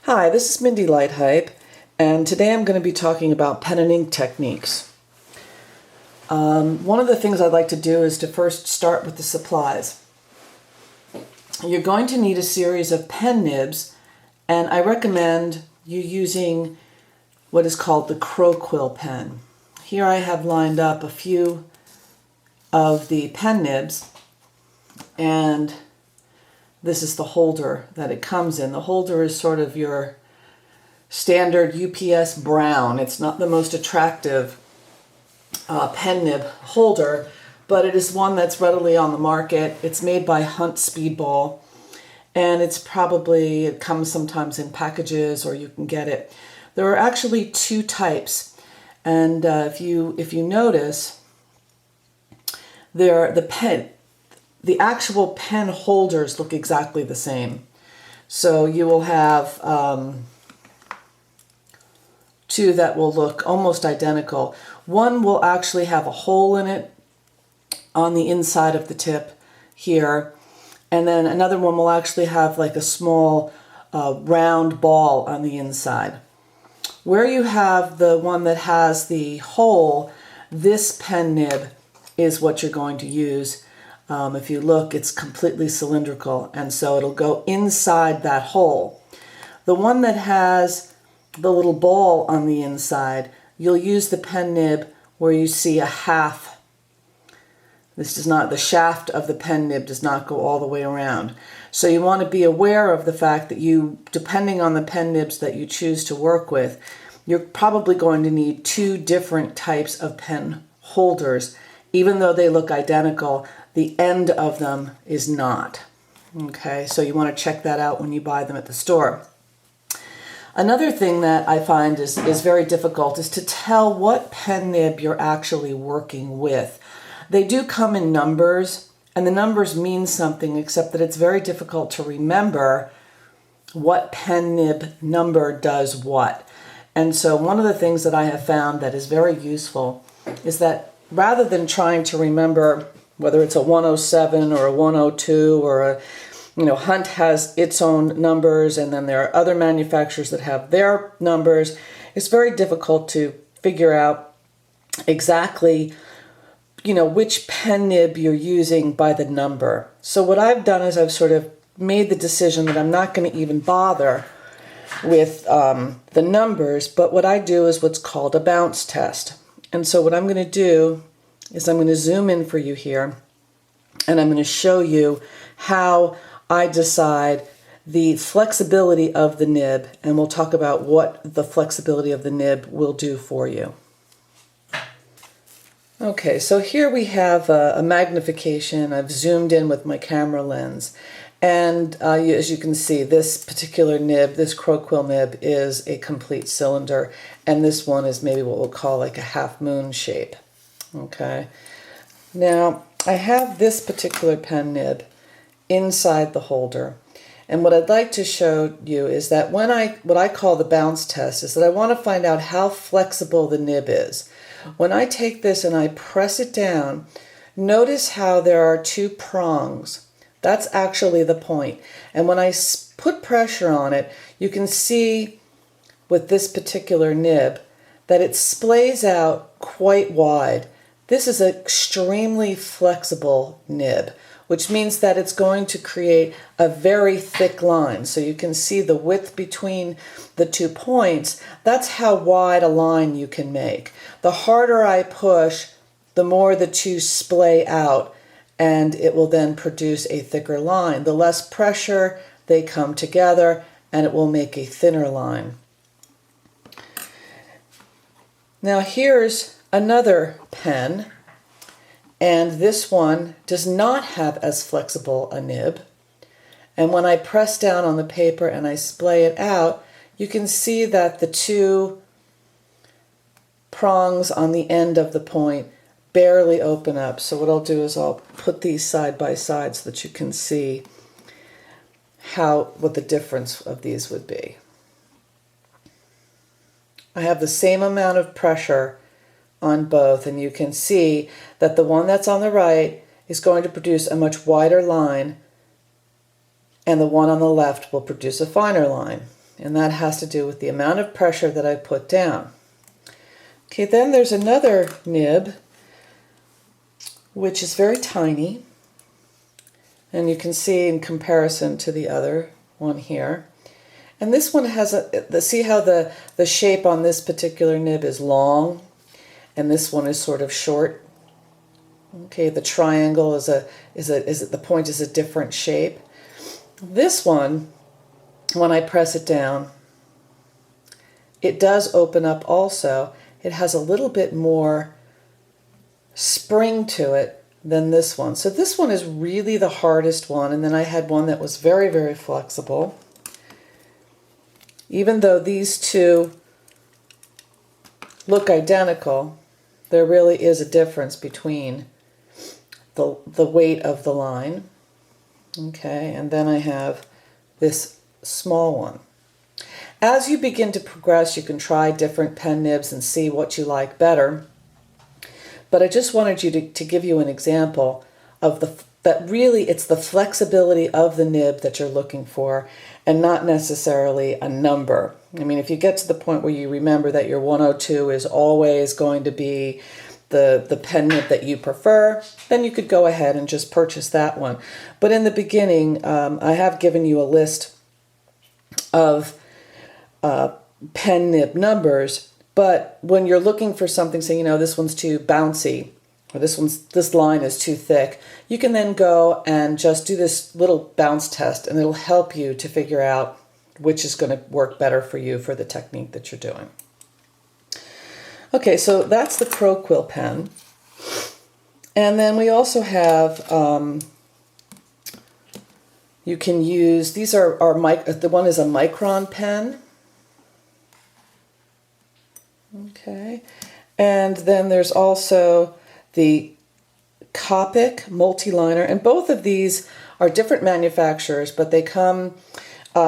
Hi, this is Mindy Lighthipe, and today I'm going to be talking about pen and ink techniques. One of the things I'd like to do is to first start with the supplies. You're going to need a series of pen nibs, and I recommend you using what is called the crow quill pen. Here I have lined up a few of the pen nibs, and this is the holder that it comes in. The holder is sort of your standard UPS brown. It's not the most attractive pen nib holder, but it is one that's readily on the market. It's made by Hunt Speedball, and it comes sometimes in packages, or you can get it. There are actually two types, and if you notice, the actual pen holders look exactly the same. So you will have two that will look almost identical. One will actually have a hole in it on the inside of the tip here, and then another one will actually have like a small round ball on the inside. Where you have the one that has the hole, this pen nib is what you're going to use. If you look, it's completely cylindrical, and so it'll go inside that hole. The one that has the little ball on the inside, you'll use the pen nib where you see a half. The shaft of the pen nib does not go all the way around. So you want to be aware of the fact that depending on the pen nibs that you choose to work with, you're probably going to need two different types of pen holders. Even though they look identical, the end of them is not. Okay, so you want to check that out when you buy them at the store. Another thing that I find is very difficult is to tell what pen nib you're actually working with. They do come in numbers, and the numbers mean something, except that it's very difficult to remember what pen nib number does what. And so one of the things that I have found that is very useful is that rather than trying to remember whether it's a 107 or a 102 or Hunt has its own numbers, and then there are other manufacturers that have their numbers, it's very difficult to figure out exactly which pen nib you're using by the number. So what I've done is I've sort of made the decision that I'm not going to even bother with the numbers, but what I do is what's called a bounce test. And so what I'm going to do is I'm going to zoom in for you here, and I'm going to show you how I decide the flexibility of the nib, and we'll talk about what the flexibility of the nib will do for you. Okay, so here we have a magnification. I've zoomed in with my camera lens, and as you can see, this particular nib, this crow quill nib, is a complete cylinder, and this one is maybe what we'll call like a half moon shape. Okay, now I have this particular pen nib inside the holder, and what I'd like to show you is that what I call the bounce test is that I want to find out how flexible the nib is. When I take this and I press it down, notice how there are two prongs. That's actually the point. And when I put pressure on it, you can see with this particular nib that it splays out quite wide. This is an extremely flexible nib, which means that it's going to create a very thick line. So you can see the width between the 2 points. That's how wide a line you can make. The harder I push, the more the two splay out, and it will then produce a thicker line. The less pressure, they come together, and it will make a thinner line. Now here's another pen, and this one does not have as flexible a nib. And when I press down on the paper and I splay it out, you can see that the two prongs on the end of the point barely open up. So what I'll do is I'll put these side by side so that you can see what the difference of these would be. I have the same amount of pressure on both, and you can see that the one that's on the right is going to produce a much wider line, and the one on the left will produce a finer line. and that has to do with the amount of pressure that I put down. Okay, then there's another nib, which is very tiny, and you can see in comparison to the other one here. And this one has see how the shape on this particular nib is long, and this one is sort of short. Okay, the triangle the point is a different shape. This one, when I press it down, it does open up also. It has a little bit more spring to it than this one. So this one is really the hardest one, and then I had one that was very, very flexible. Even though these two look identical, there really is a difference between the weight of the line. Okay, and then I have this small one. As you begin to progress, you can try different pen nibs and see what you like better. But I just wanted you to give you an example of that really it's the flexibility of the nib that you're looking for, and not necessarily a number. I mean, if you get to the point where you remember that your 102 is always going to be the pen nib that you prefer, then you could go ahead and just purchase that one. But in the beginning, I have given you a list of pen nib numbers, but when you're looking for something, say, this one's too bouncy, or this line is too thick, you can then go and just do this little bounce test, and it'll help you to figure out which is going to work better for you for the technique that you're doing. Okay, so that's the Crow Quill pen. And then we also have, you can use, the one is a micron pen. Okay, and then there's also the Copic multi-liner, and both of these are different manufacturers, but they come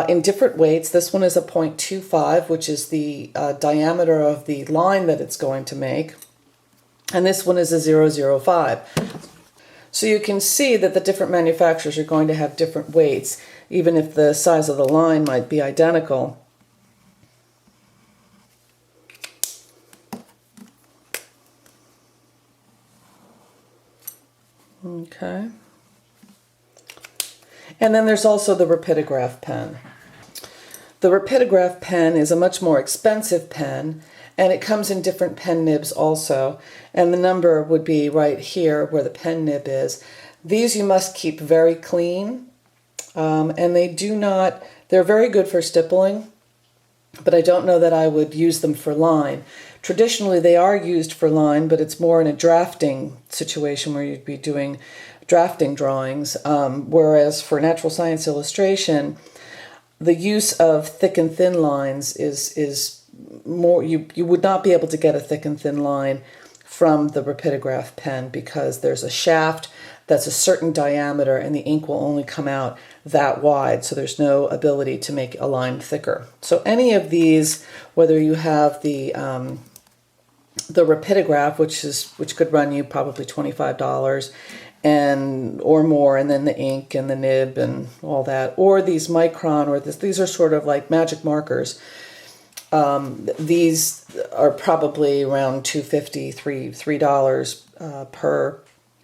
in different weights. This one is a 0.25, which is the diameter of the line that it's going to make, and this one is a 0.05. So you can see that the different manufacturers are going to have different weights, even if the size of the line might be identical. Okay. And then there's also the Rapidograph pen. The Rapidograph pen is a much more expensive pen, and it comes in different pen nibs also. And the number would be right here where the pen nib is. These you must keep very clean, and they're very good for stippling, but I don't know that I would use them for line. Traditionally, they are used for line, but it's more in a drafting situation where you'd be doing drafting drawings, whereas for natural science illustration, the use of thick and thin lines is more, you would not be able to get a thick and thin line from the Rapidograph pen because there's a shaft that's a certain diameter and the ink will only come out that wide, so there's no ability to make a line thicker. So any of these, whether you have the Rapidograph, which could run you probably $25 or more, and then the ink and the nib and all that, or these micron, or these are sort of like magic markers. These are probably around $2.50, $3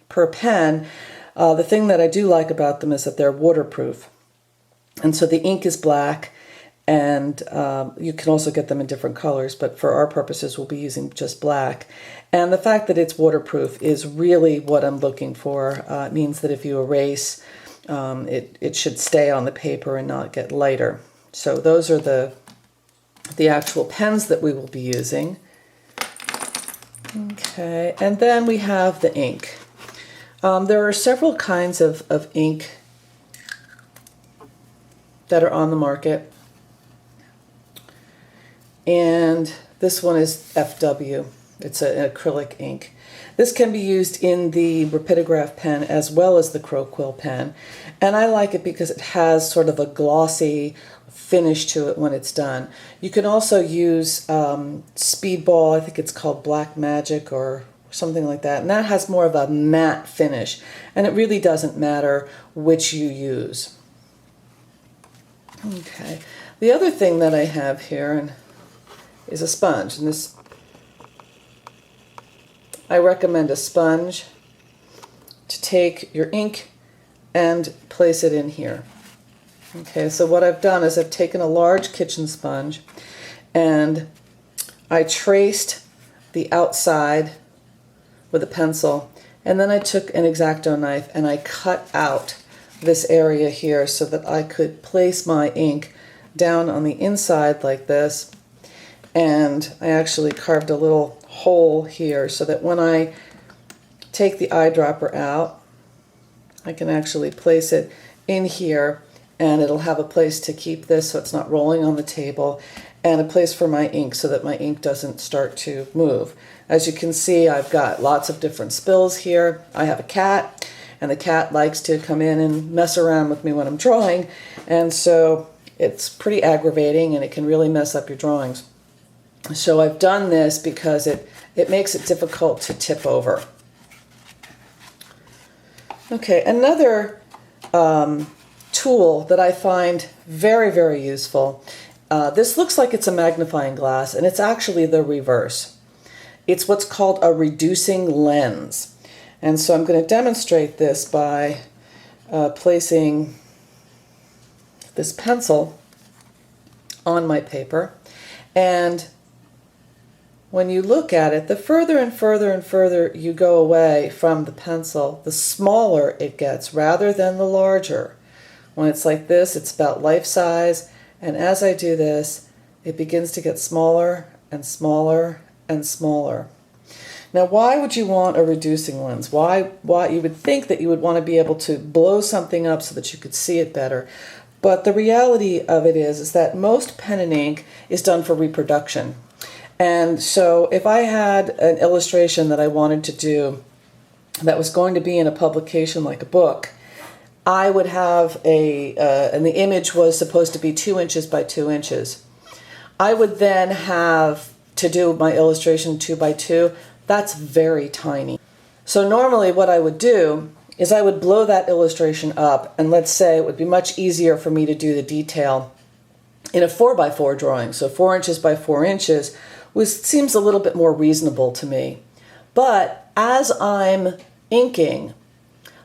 per pen. The thing that I do like about them is that they're waterproof, and so the ink is black. And you can also get them in different colors, but for our purposes, we'll be using just black. And the fact that it's waterproof is really what I'm looking for. It means that if you erase, it should stay on the paper and not get lighter. So those are the actual pens that we will be using. Okay, and then we have the ink. There are several kinds of ink that are on the market. And this one is FW. It's an acrylic ink. This can be used in the Rapidograph pen as well as the Crow Quill pen. And I like it because it has sort of a glossy finish to it when it's done. You can also use Speedball, I think it's called Black Magic or something like that. And that has more of a matte finish. And it really doesn't matter which you use. Okay. The other thing that I have here is a sponge, and this, I recommend a sponge to take your ink and place it in here. Okay, so what I've done is I've taken a large kitchen sponge and I traced the outside with a pencil, and then I took an X-Acto knife and I cut out this area here so that I could place my ink down on the inside like this, and I actually carved a little hole here so that when I take the eyedropper out, I can actually place it in here, and it'll have a place to keep this so it's not rolling on the table, and a place for my ink so that my ink doesn't start to move. As you can see, I've got lots of different spills here. I have a cat, and the cat likes to come in and mess around with me when I'm drawing, and so it's pretty aggravating and it can really mess up your drawings. So I've done this because it makes it difficult to tip over. Okay, another tool that I find very, very useful. This looks like it's a magnifying glass, and it's actually the reverse. It's what's called a reducing lens. And so I'm going to demonstrate this by placing this pencil on my paper. And when you look at it, the further and further and further you go away from the pencil, the smaller it gets rather than the larger. When it's like this, it's about life size. And as I do this, it begins to get smaller and smaller and smaller. Now, why would you want a reducing lens? Why you would think that you would want to be able to blow something up so that you could see it better. But the reality of it is that most pen and ink is done for reproduction. And so if I had an illustration that I wanted to do that was going to be in a publication like a book, I would have and the image was supposed to be 2 inches by 2 inches. I would then have to do my illustration 2 by 2. That's very tiny. So normally what I would do is I would blow that illustration up, and let's say it would be much easier for me to do the detail in a 4 by 4 drawing. So 4 inches by 4 inches seems a little bit more reasonable to me. But as I'm inking,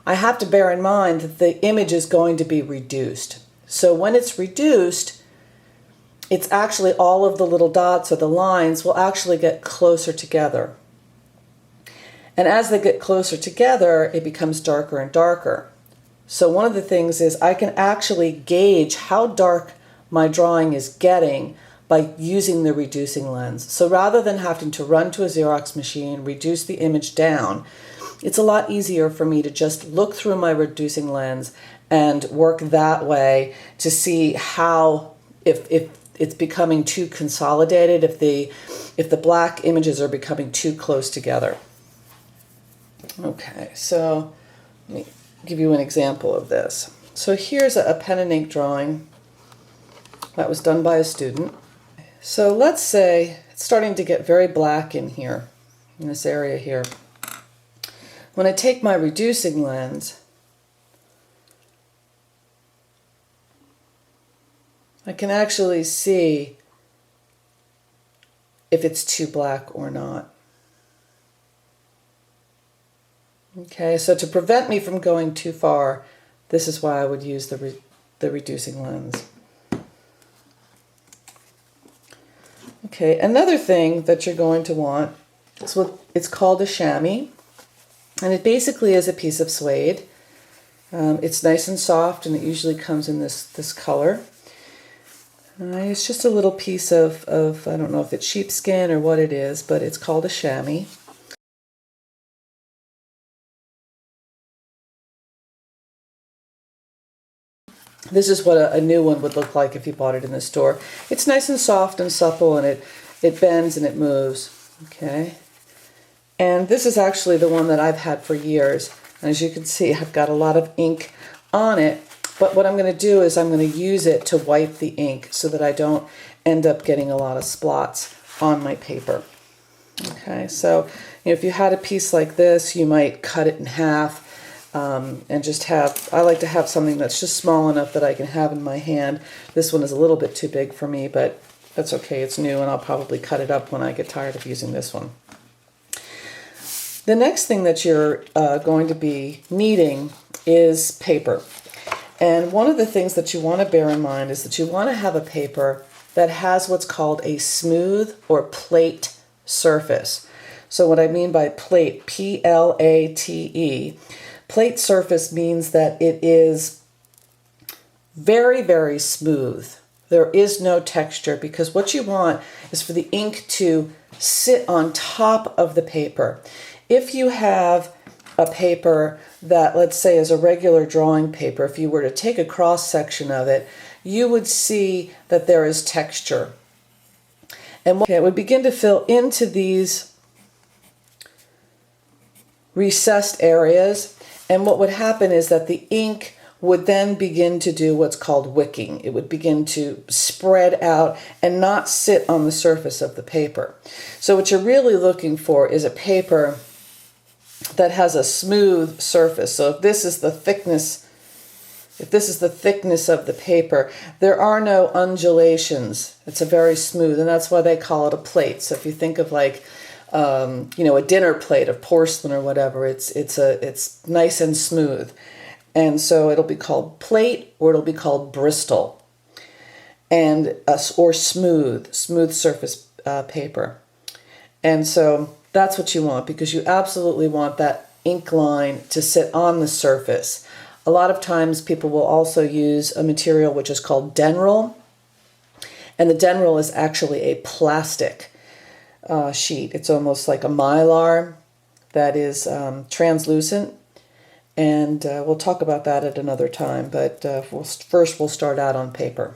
I have to bear in mind that the image is going to be reduced. So when it's reduced, it's actually all of the little dots or the lines will actually get closer together. And as they get closer together, it becomes darker and darker. So one of the things is I can actually gauge how dark my drawing is getting by using the reducing lens. So rather than having to run to a Xerox machine, reduce the image down, it's a lot easier for me to just look through my reducing lens and work that way to see how, if it's becoming too consolidated, if the black images are becoming too close together. Okay, so let me give you an example of this. So here's a pen and ink drawing that was done by a student. So let's say it's starting to get very black in here, in this area here. When I take my reducing lens, I can actually see if it's too black or not. Okay, so to prevent me from going too far, this is why I would use the reducing lens. Okay, another thing that you're going to want is it's called a chamois, and it basically is a piece of suede. It's nice and soft, and it usually comes in this color. It's just a little piece of I don't know if it's sheepskin or what it is, but it's called a chamois. This is what a new one would look like if you bought it in the store. It's nice and soft and supple, and it bends and it moves. Okay. And this is actually the one that I've had for years. And as you can see, I've got a lot of ink on it. But what I'm going to do is I'm going to use it to wipe the ink so that I don't end up getting a lot of splots on my paper. Okay, so if you had a piece like this, you might cut it in half and just have, I like to have something that's just small enough that I can have in my hand. This one is a little bit too big for me, but that's okay, it's new, and I'll probably cut it up when I get tired of using this one. The next thing that you're going to be needing is paper. And one of the things that you want to bear in mind is that you want to have a paper that has what's called a smooth or plate surface. So what I mean by plate, P-L-A-T-E, plate surface means that it is very, very smooth. There is no texture, because what you want is for the ink to sit on top of the paper. If you have a paper that, let's say, is a regular drawing paper, if you were to take a cross section of it, you would see that there is texture. And it would begin to fill into these recessed areas, and what would happen is that the ink would then begin to do what's called wicking. It would begin to spread out and not sit on the surface of the paper. So what you're really looking for is a paper that has a smooth surface. So if this is the thickness of the paper, there are no undulations. It's a very smooth, and that's why they call it a plate. So if you think of like, a dinner plate of porcelain or whatever, it's nice and smooth. And so it'll be called plate, or it'll be called Bristol, and or smooth surface paper. And so that's what you want, because you absolutely want that ink line to sit on the surface. A lot of times people will also use a material which is called Denryl, and the Denryl is actually a plastic sheet. It's almost like a mylar that is translucent. And we'll talk about that at another time, but first we'll start out on paper.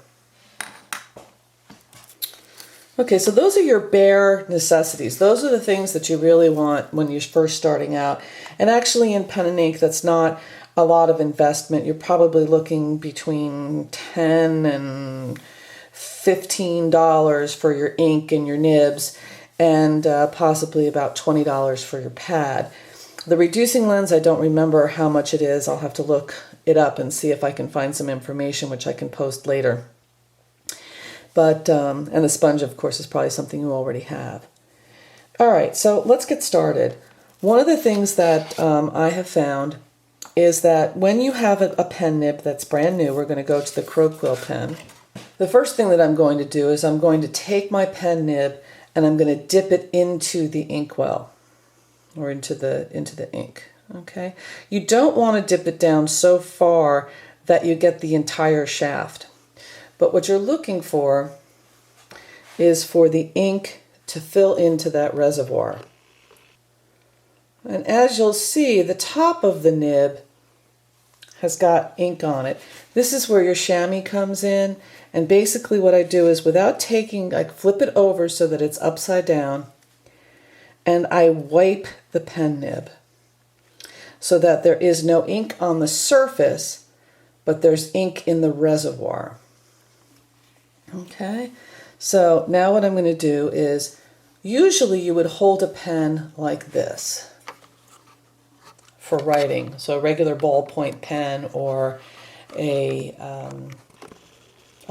Okay, so those are your bare necessities. Those are the things that you really want when you're first starting out. And actually in pen and ink, that's not a lot of investment. You're probably looking between $10 and $15 for your ink and your nibs, and possibly about $20 for your pad. The reducing lens, I don't remember how much it is. I'll have to look it up and see if I can find some information, which I can post later. But, and the sponge, of course, is probably something you already have. All right, so let's get started. One of the things that I have found is that when you have a pen nib that's brand new, we're going to go to the Croquill pen. The first thing that I'm going to do is I'm going to take my pen nib and I'm going to dip it into the inkwell, or into the ink, okay? You don't want to dip it down so far that you get the entire shaft. But what you're looking for is for the ink to fill into that reservoir. And as you'll see, the top of the nib has got ink on it. This is where your chamois comes in, and basically what I do is, without taking, I flip it over so that it's upside down, and I wipe the pen nib so that there is no ink on the surface, but there's ink in the reservoir. Okay, so now what I'm going to do is, usually you would hold a pen like this for writing, so a regular ballpoint pen or a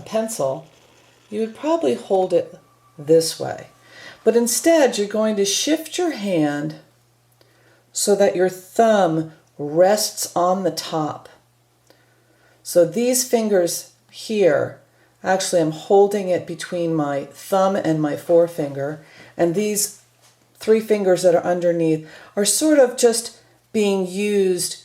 pencil, you would probably hold it this way. But instead, you're going to shift your hand so that your thumb rests on the top. So these fingers here, actually I'm holding it between my thumb and my forefinger, and these three fingers that are underneath are sort of just being used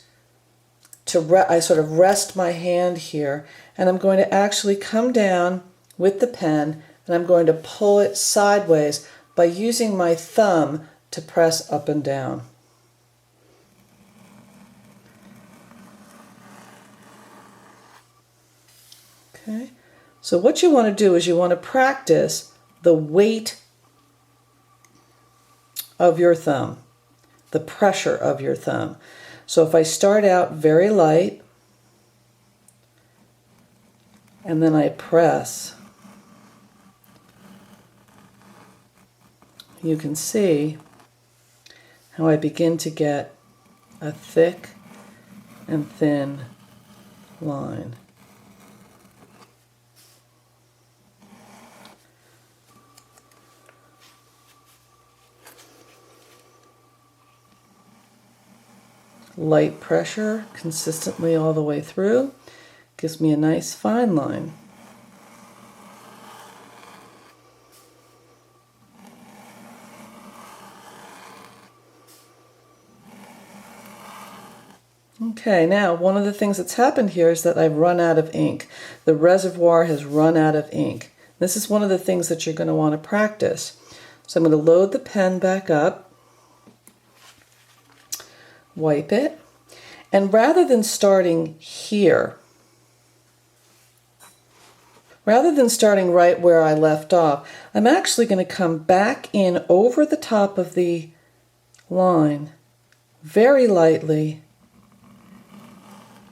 to, I sort of rest my hand here, and I'm going to actually come down with the pen, and I'm going to pull it sideways by using my thumb to press up and down. Okay, so what you want to do is you want to practice the weight of your thumb, the pressure of your thumb. So if I start out very light, and then I press, you can see how I begin to get a thick and thin line. Light pressure consistently all the way through gives me a nice fine line. Okay, now one of the things that's happened here is that I've run out of ink. The reservoir has run out of ink. This is one of the things that you're going to want to practice. So I'm going to load the pen back up, wipe it, and rather than starting here, rather than starting right where I left off, I'm actually going to come back in over the top of the line very lightly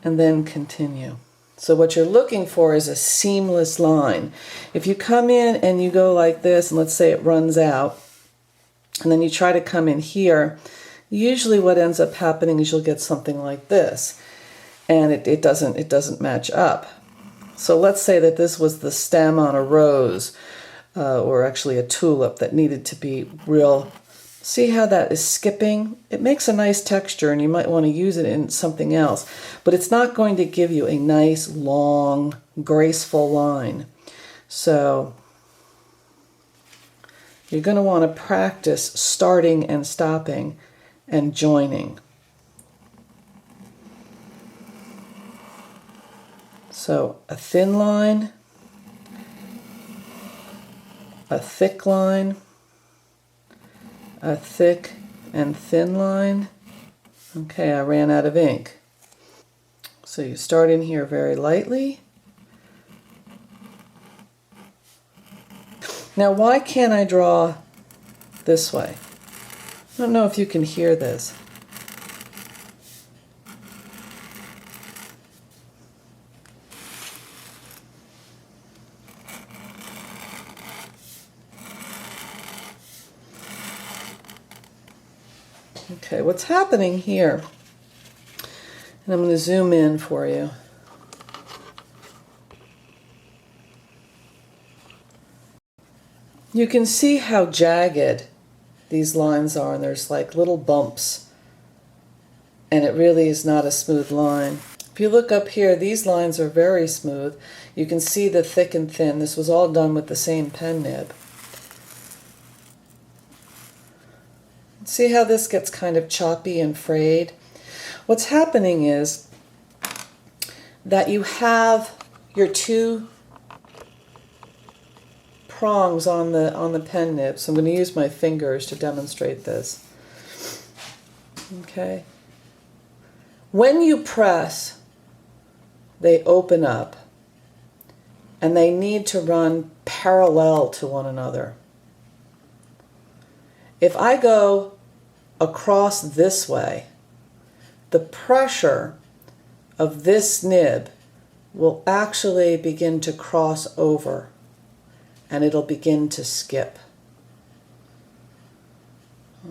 and then continue. So what you're looking for is a seamless line. If you come in and you go like this, and let's say it runs out, and then you try to come in here, usually what ends up happening is you'll get something like this, and it doesn't match up. So let's say that this was the stem on a rose, or actually a tulip that needed to be real. See how that is skipping? It makes a nice texture and you might want to use it in something else, but it's not going to give you a nice, long, graceful line. So you're going to want to practice starting and stopping and joining. So a thin line, a thick line, a thick and thin line. Okay, I ran out of ink. So you start in here very lightly. Now why can't I draw this way? I don't know if you can hear this. Okay, what's happening here, and I'm going to zoom in for you. You can see how jagged these lines are, and there's like little bumps, and it really is not a smooth line. If you look up here, these lines are very smooth. You can see the thick and thin. This was all done with the same pen nib. See how this gets kind of choppy and frayed? What's happening is that you have your two prongs on the pen nib. So I'm going to use my fingers to demonstrate this. Okay. When you press, they open up and they need to run parallel to one another. If I go across this way, the pressure of this nib will actually begin to cross over and it'll begin to skip.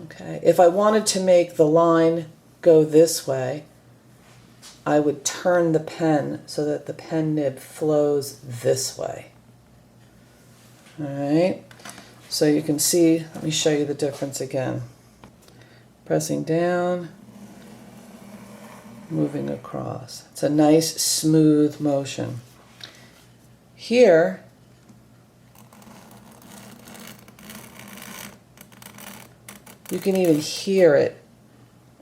Okay, if I wanted to make the line go this way, I would turn the pen so that the pen nib flows this way. All right, so you can see, let me show you the difference again. Pressing down, moving across. It's a nice smooth motion. Here, you can even hear it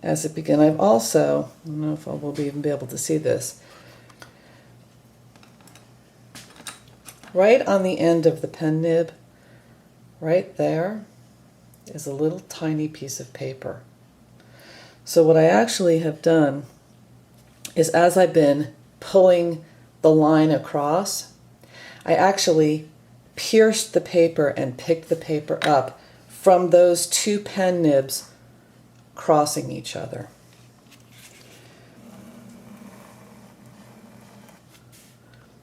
as it begins. I've also, I don't know if I will even be able to see this, right on the end of the pen nib, right there, is a little tiny piece of paper. So what I actually have done is, as I've been pulling the line across, I actually pierced the paper and picked the paper up from those two pen nibs crossing each other.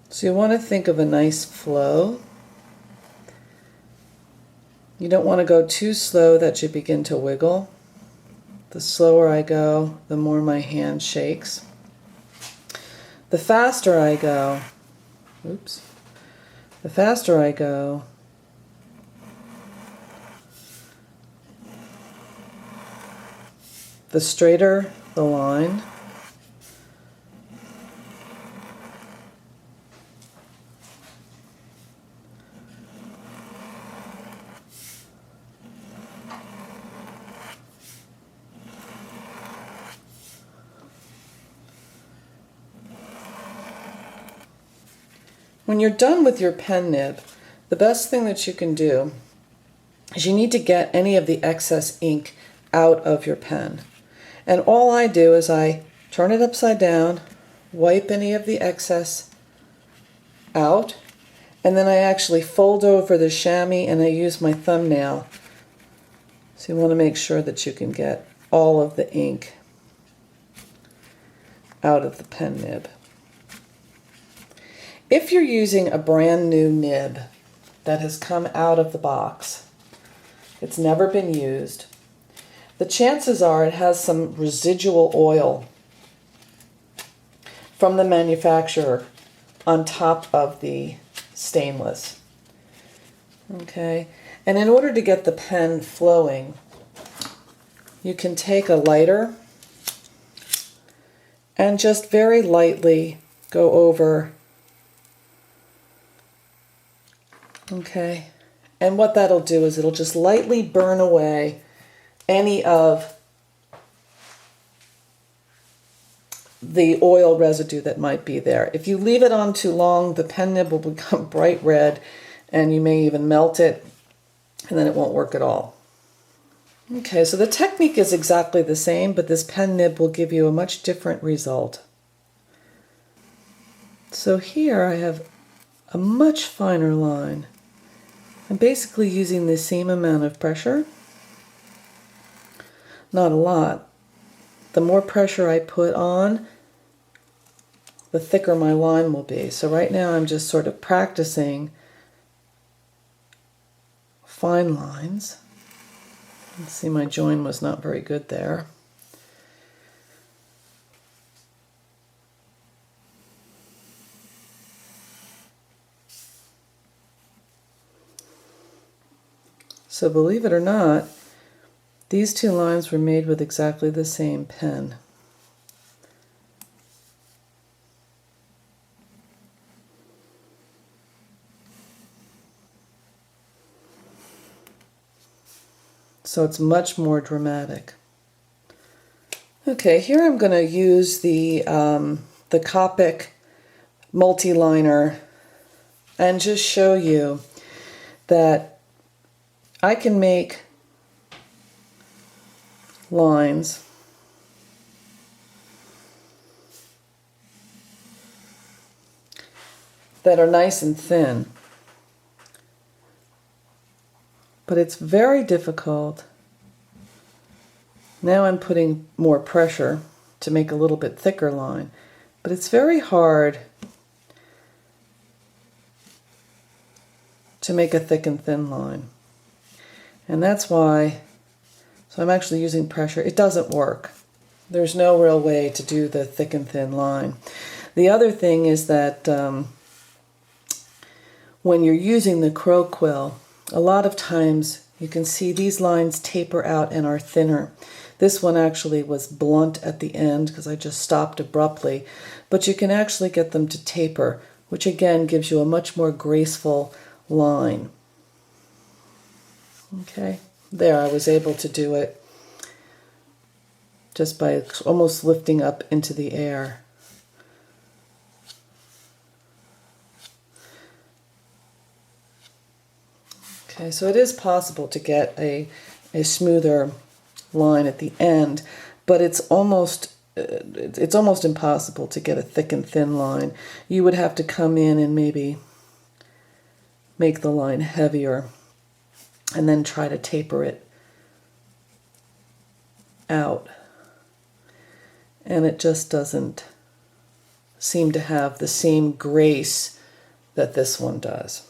So you want to think of a nice flow. You don't want to go too slow that you begin to wiggle. The slower I go, the more my hand shakes. the faster I go, oops, the faster I go, the straighter the line. When you're done with your pen nib, the best thing that you can do is you need to get any of the excess ink out of your pen. And all I do is I turn it upside down, wipe any of the excess out, and then I actually fold over the chamois and I use my thumbnail. So you want to make sure that you can get all of the ink out of the pen nib. If you're using a brand new nib that has come out of the box, it's never been used, the chances are it has some residual oil from the manufacturer on top of the stainless. Okay, and in order to get the pen flowing, you can take a lighter and just very lightly go over. Okay, and what that'll do is it'll just lightly burn away any of the oil residue that might be there. If you leave it on too long, the pen nib will become bright red and you may even melt it and then it won't work at all. Okay, so the technique is exactly the same, but this pen nib will give you a much different result. So here I have a much finer line. I'm basically using the same amount of pressure. Not a lot. The more pressure I put on, the thicker my line will be. So right now I'm just sort of practicing fine lines. Let's see, my join was not very good there. So believe it or not, these two lines were made with exactly the same pen. So it's much more dramatic. Okay, here I'm going to use the Copic multi-liner and just show you that I can make lines that are nice and thin, but it's very difficult. Now I'm putting more pressure to make a little bit thicker line, but it's very hard to make a thick and thin line. And that's why, so I'm actually using pressure. It doesn't work. There's no real way to do the thick and thin line. The other thing is that when you're using the crow quill, a lot of times you can see these lines taper out and are thinner. This one actually was blunt at the end because I just stopped abruptly, but you can actually get them to taper, which again gives you a much more graceful line. Okay, there I was able to do it just by almost lifting up into the air. Okay, so it is possible to get a smoother line at the end, but it's almost impossible to get a thick and thin line. You would have to come in and maybe make the line heavier and then try to taper it out. And it just doesn't seem to have the same grace that this one does.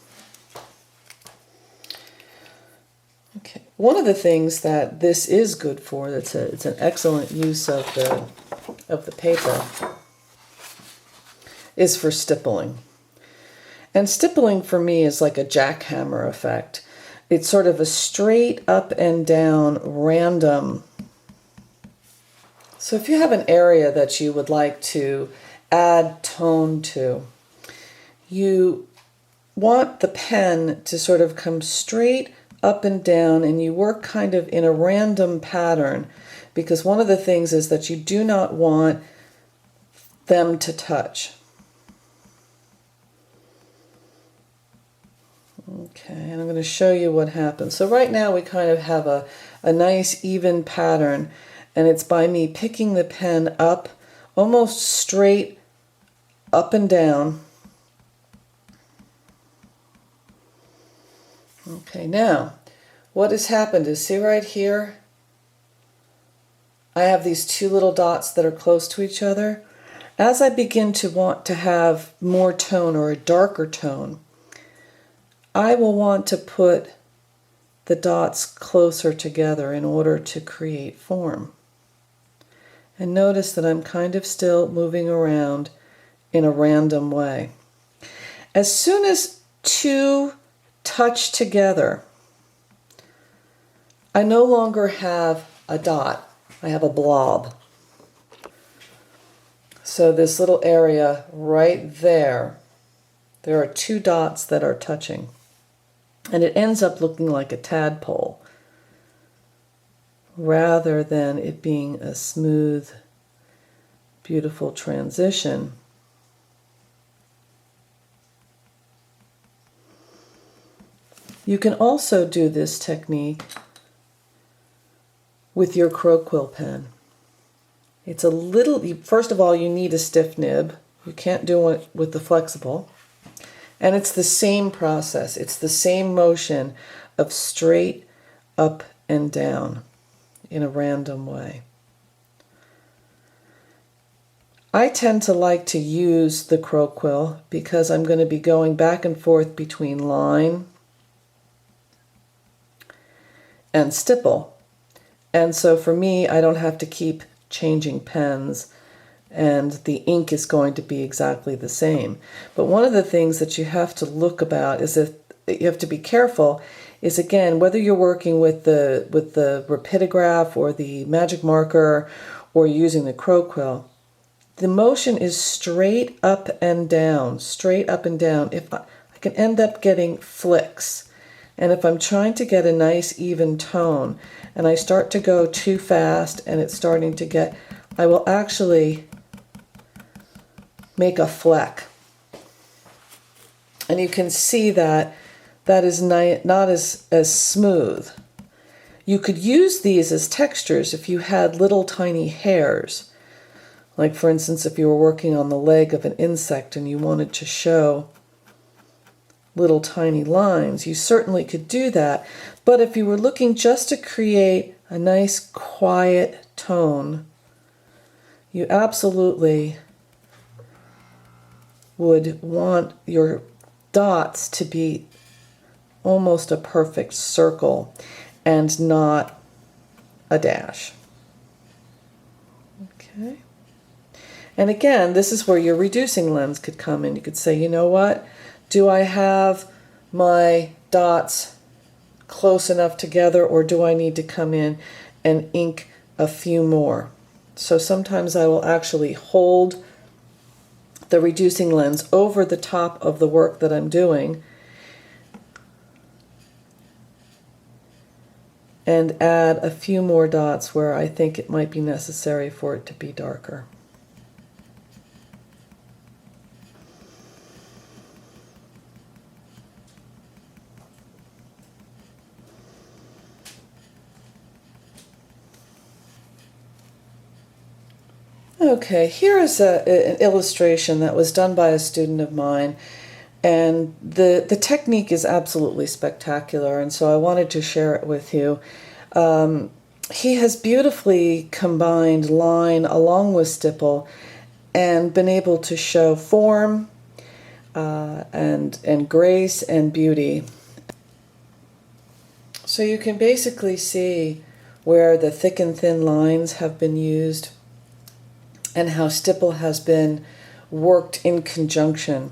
Okay, one of the things that this is good for, it's an excellent use of the paper, is for stippling. And stippling for me is like a jackhammer effect. It's sort of a straight up and down random. So if you have an area that you would like to add tone to, you want the pen to sort of come straight up and down, and you work kind of in a random pattern, because one of the things is that you do not want them to touch. Okay, and I'm going to show you what happens. So right now we kind of have a nice even pattern, and it's by me picking the pen up almost straight up and down. Okay, now what has happened is, see right here, I have these two little dots that are close to each other. As I begin to want to have more tone or a darker tone, I will want to put the dots closer together in order to create form. And notice that I'm kind of still moving around in a random way. As soon as two touch together, I no longer have a dot, I have a blob. So this little area right there, there are two dots that are touching. And it ends up looking like a tadpole, rather than it being a smooth, beautiful transition. You can also do this technique with your crow quill pen. It's a little, first of all, you need a stiff nib. You can't do it with the flexible. And it's the same process. It's the same motion of straight up and down in a random way. I tend to like to use the crow quill because I'm going to be going back and forth between line and stipple. And so for me, I don't have to keep changing pens, and the ink is going to be exactly the same. But one of the things that you have to look about is, if you have to be careful, is again, whether you're working with the rapidograph or the magic marker or using the crow quill, the motion is straight up and down, straight up and down. If I can end up getting flicks. And if I'm trying to get a nice even tone and I start to go too fast and it's starting to get, I will actually make a fleck. And you can see that that is not as smooth. You could use these as textures if you had little tiny hairs. Like for instance, if you were working on the leg of an insect and you wanted to show little tiny lines, you certainly could do that. But if you were looking just to create a nice quiet tone, you absolutely would want your dots to be almost a perfect circle and not a dash. Okay. And again, this is where your reducing lens could come in. You could say, you know what? Do I have my dots close enough together, or do I need to come in and ink a few more? So sometimes I will actually hold the reducing lens over the top of the work that I'm doing and add a few more dots where I think it might be necessary for it to be darker. Okay, here is an illustration that was done by a student of mine, and the technique is absolutely spectacular, and so I wanted to share it with you. He has beautifully combined line along with stipple and been able to show form and grace and beauty. So you can basically see where the thick and thin lines have been used, and how stipple has been worked in conjunction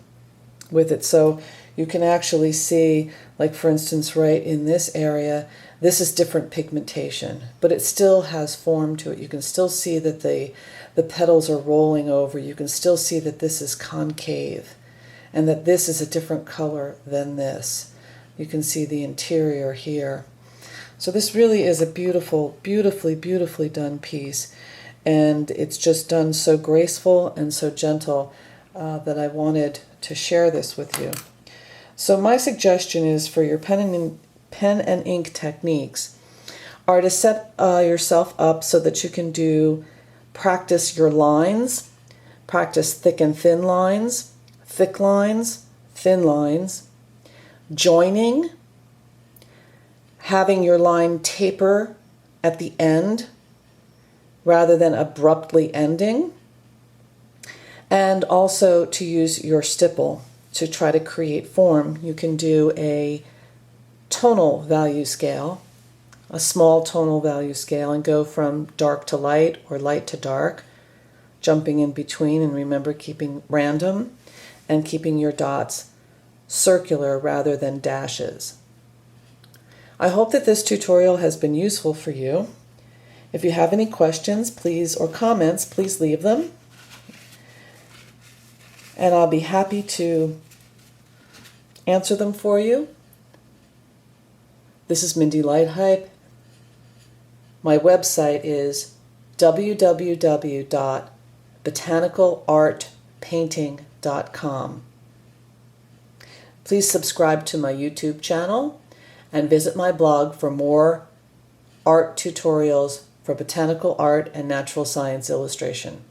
with it. So you can actually see, like for instance, right in this area, this is different pigmentation, but it still has form to it. You can still see that the petals are rolling over. You can still see that this is concave and that this is a different color than this. You can see the interior here. So this really is a beautiful, beautifully done piece. And it's just done so graceful and so gentle that I wanted to share this with you. So my suggestion is for your pen and ink techniques are to set yourself up so that you can practice your lines, practice thick and thin lines, thick lines, thin lines, joining, having your line taper at the end rather than abruptly ending, and also to use your stipple to try to create form. You can do a tonal value scale, a small tonal value scale, and go from dark to light or light to dark, jumping in between, and remember keeping random and keeping your dots circular rather than dashes. I hope that this tutorial has been useful for you. If you have any questions, or comments, please leave them. And I'll be happy to answer them for you. This is Mindy Lighthipe. My website is www.botanicalartpainting.com. Please subscribe to my YouTube channel and visit my blog for more art tutorials for botanical art and natural science illustration.